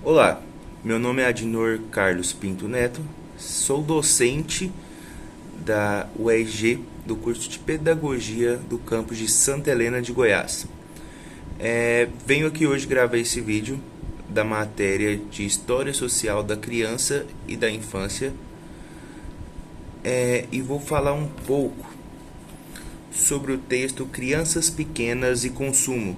Olá, meu nome é Adnor Carlos Pinto Neto, sou docente da UEG do curso de Pedagogia do campus de Santa Helena de Goiás. Venho aqui hoje gravar esse vídeo da matéria de História Social da Criança e da Infância e vou falar um pouco sobre o texto Crianças Pequenas e Consumo,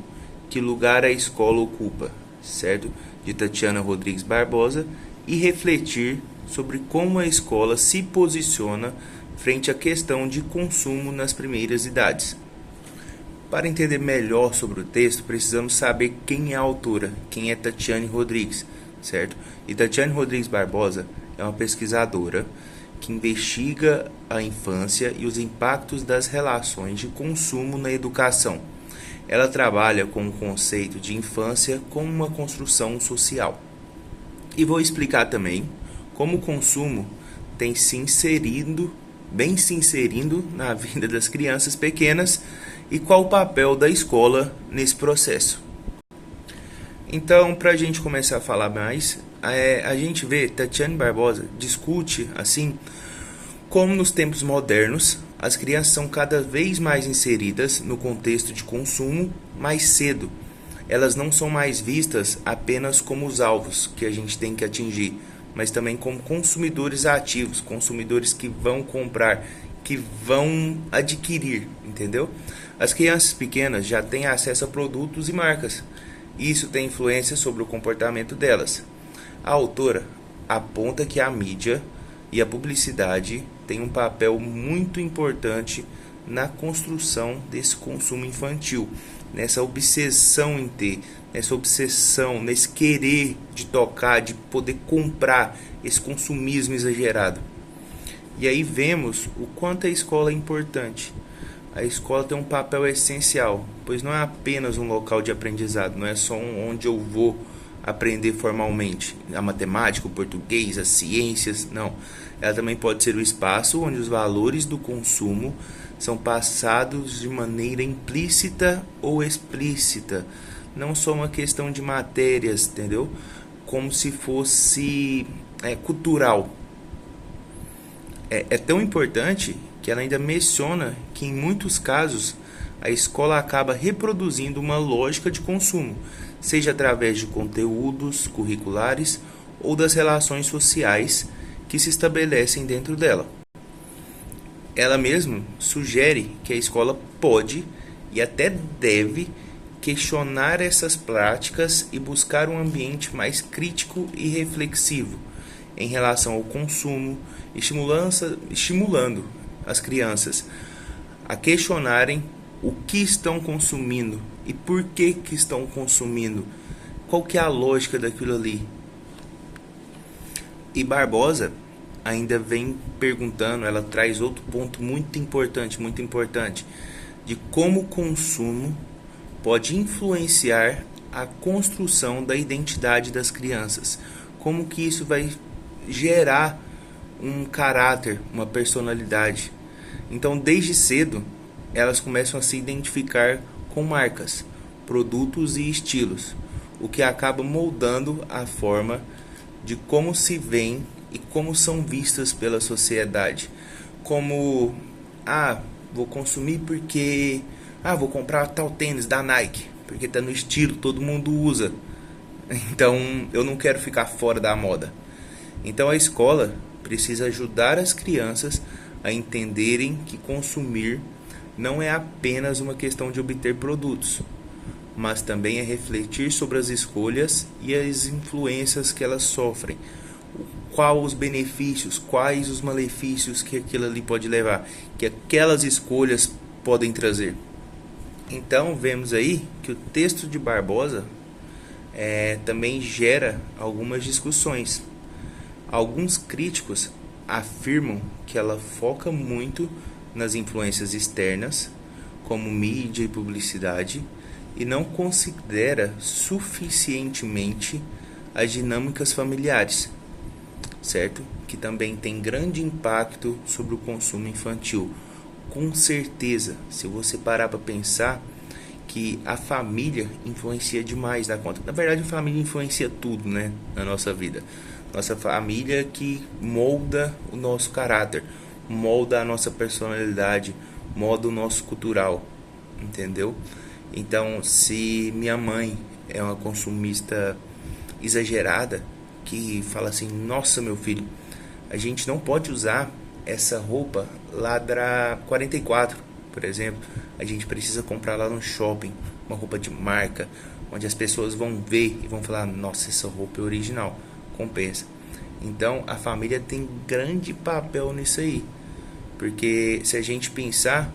que lugar a escola ocupa, certo? De Tatiana Rodrigues Barbosa, e refletir sobre como a escola se posiciona frente à questão de consumo nas primeiras idades. Para entender melhor sobre o texto, precisamos saber quem é a autora, quem é Tatiane Rodrigues, certo? E Tatiane Rodrigues Barbosa é uma pesquisadora que investiga a infância e os impactos das relações de consumo na educação. Ela trabalha com o conceito de infância como uma construção social. E vou explicar também como o consumo tem se inserindo na vida das crianças pequenas e qual o papel da escola nesse processo. Então, para a gente começar a falar mais, a gente vê Tatiane Barbosa discute assim como nos tempos modernos as crianças são cada vez mais inseridas no contexto de consumo mais cedo. Elas não são mais vistas apenas como os alvos que a gente tem que atingir, mas também como consumidores ativos, consumidores que vão comprar, que vão adquirir, entendeu? As crianças pequenas já têm acesso a produtos e marcas. Isso tem influência sobre o comportamento delas. A autora aponta que a mídia e a publicidade têm um papel muito importante na construção desse consumo infantil, nessa obsessão em ter, nessa obsessão, nesse querer de tocar, de poder comprar, esse consumismo exagerado. E aí vemos o quanto a escola é importante. A escola tem um papel essencial, pois não é apenas um local de aprendizado, não é só onde eu vou aprender formalmente a matemática, o português, as ciências, não. Ela também pode ser o espaço onde os valores do consumo são passados de maneira implícita ou explícita, não só uma questão de matérias, entendeu? Como se fosse cultural. É tão importante que ela ainda menciona que em muitos casos a escola acaba reproduzindo uma lógica de consumo, seja através de conteúdos curriculares ou das relações sociais que se estabelecem dentro dela. Ela mesma sugere que a escola pode e até deve questionar essas práticas e buscar um ambiente mais crítico e reflexivo em relação ao consumo, estimulando as crianças a questionarem o que estão consumindo e por que estão consumindo, qual que é a lógica daquilo ali. E Barbosa ainda vem perguntando, ela traz outro ponto muito importante, de como o consumo pode influenciar a construção da identidade das crianças, como que isso vai gerar um caráter, uma personalidade. Então, desde cedo, elas começam a se identificar com marcas, produtos e estilos, o que acaba moldando a forma de como se veem e como são vistas pela sociedade. Como, vou consumir porque, vou comprar tal tênis da Nike, porque está no estilo, todo mundo usa. Então, eu não quero ficar fora da moda. Então, a escola precisa ajudar as crianças a entenderem que consumir não é apenas uma questão de obter produtos, mas também é refletir sobre as escolhas e as influências que elas sofrem. Quais os benefícios, quais os malefícios que aquilo ali pode levar, que aquelas escolhas podem trazer. Então, vemos aí que o texto de Barbosa também gera algumas discussões. Alguns críticos afirmam que ela foca muito nas influências externas, como mídia e publicidade, e não considera suficientemente as dinâmicas familiares, certo? Que também tem grande impacto sobre o consumo infantil. Com certeza, se você parar para pensar, que a família influencia demais na conta. Na verdade, a família influencia tudo, né, na nossa vida. Nossa família que molda o nosso caráter, molda a nossa personalidade, molda o nosso cultural, entendeu? Então, se minha mãe é uma consumista exagerada, que fala assim: nossa, meu filho, a gente não pode usar essa roupa Ladra 44, por exemplo. A gente precisa comprar lá no shopping uma roupa de marca, onde as pessoas vão ver e vão falar: nossa, essa roupa é original, compensa. Então a família tem grande papel nisso aí, porque se a gente pensar,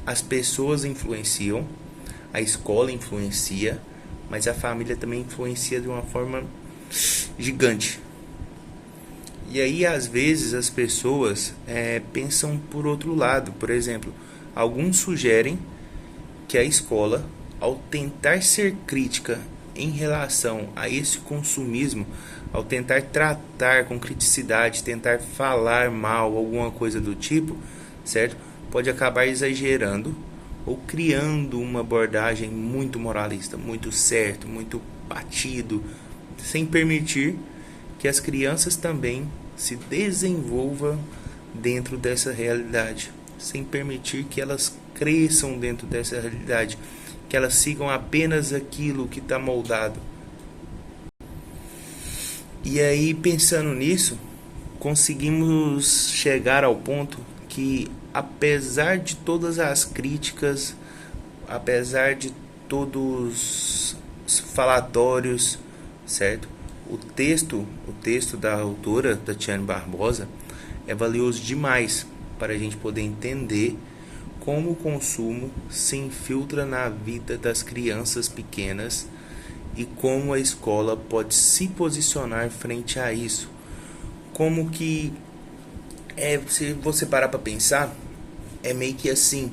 as pessoas influenciam, a escola influencia, mas a família também influencia de uma forma gigante. E aí às vezes as pessoas pensam por outro lado. Por exemplo, alguns sugerem que a escola, ao tentar ser crítica em relação a esse consumismo, ao tentar tratar com criticidade, tentar falar mal, alguma coisa do tipo, certo? Pode acabar exagerando ou criando uma abordagem muito moralista, muito certo, muito batido, sem permitir que as crianças também se desenvolvam dentro dessa realidade, sem permitir que elas cresçam dentro dessa realidade, que elas sigam apenas aquilo que está moldado. E aí, pensando nisso, conseguimos chegar ao ponto que, apesar de todas as críticas, apesar de todos os falatórios, certo? O texto da autora, Tatiana Barbosa, é valioso demais para a gente poder entender como o consumo se infiltra na vida das crianças pequenas e como a escola pode se posicionar frente a isso. Como que, se você parar para pensar, é meio que assim: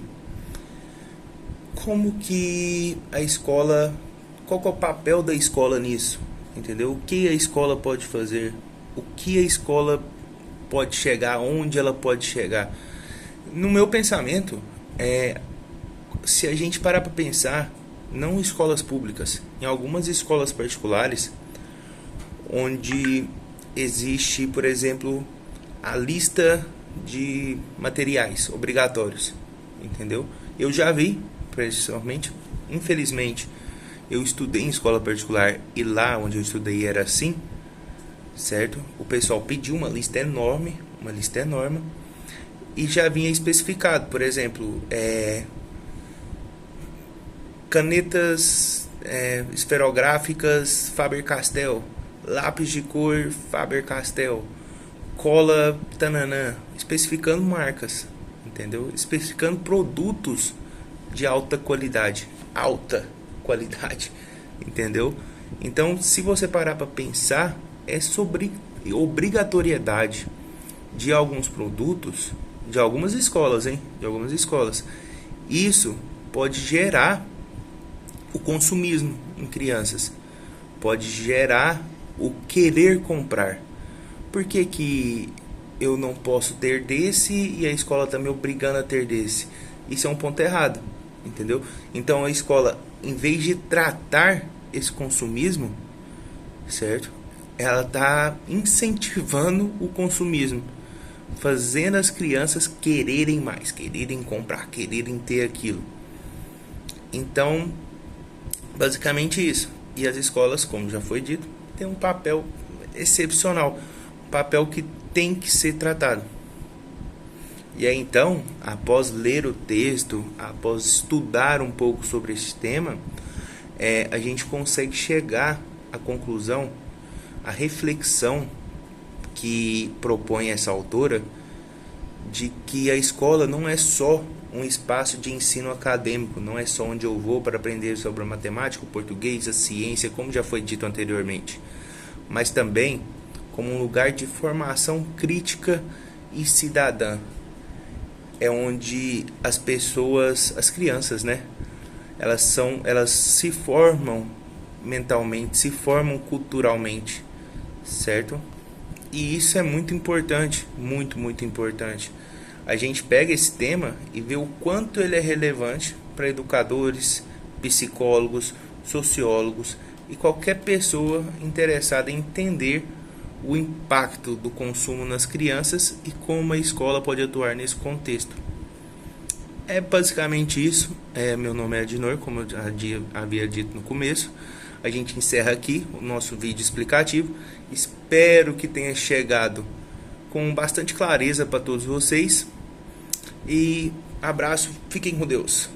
como que a escola, qual que é o papel da escola nisso? Entendeu? O que a escola pode fazer? O que a escola pode chegar? Onde ela pode chegar? No meu pensamento, se a gente parar para pensar, não escolas públicas, em algumas escolas particulares, onde existe, por exemplo, a lista de materiais obrigatórios, entendeu? Eu já vi, principalmente, infelizmente, eu estudei em escola particular e lá onde eu estudei era assim, certo? O pessoal pediu uma lista enorme, e já vinha especificado, por exemplo, canetas esferográficas Faber-Castell, lápis de cor Faber-Castell, cola tananã, especificando marcas, entendeu? Especificando produtos de alta qualidade, entendeu? Então, se você parar para pensar, é sobre obrigatoriedade de alguns produtos, de algumas escolas, de algumas escolas. Isso pode gerar o consumismo em crianças, pode gerar o querer comprar. Por que que eu não posso ter desse e a escola está me obrigando a ter desse? Isso é um ponto errado, entendeu? Então a escola, em vez de tratar esse consumismo, certo? Ela está incentivando o consumismo, fazendo as crianças quererem mais, quererem comprar, quererem ter aquilo. Então, basicamente isso. E as escolas, como já foi dito, têm um papel excepcional, um papel que tem que ser tratado. E aí então, após ler o texto, após estudar um pouco sobre esse tema, a gente consegue chegar à conclusão, à reflexão que propõe essa autora, de que a escola não é só um espaço de ensino acadêmico, não é só onde eu vou para aprender sobre a matemática, o português, a ciência, como já foi dito anteriormente, mas também como um lugar de formação crítica e cidadã. É onde as pessoas, as crianças, né, elas se formam mentalmente, se formam culturalmente, certo? E isso é muito importante, muito, muito importante. A gente pega esse tema e vê o quanto ele é relevante para educadores, psicólogos, sociólogos e qualquer pessoa interessada em entender o impacto do consumo nas crianças e como a escola pode atuar nesse contexto. É basicamente isso. Meu nome é Adinor, como eu havia dito no começo. A gente encerra aqui o nosso vídeo explicativo. Espero que tenha chegado com bastante clareza para todos vocês. E abraço, fiquem com Deus.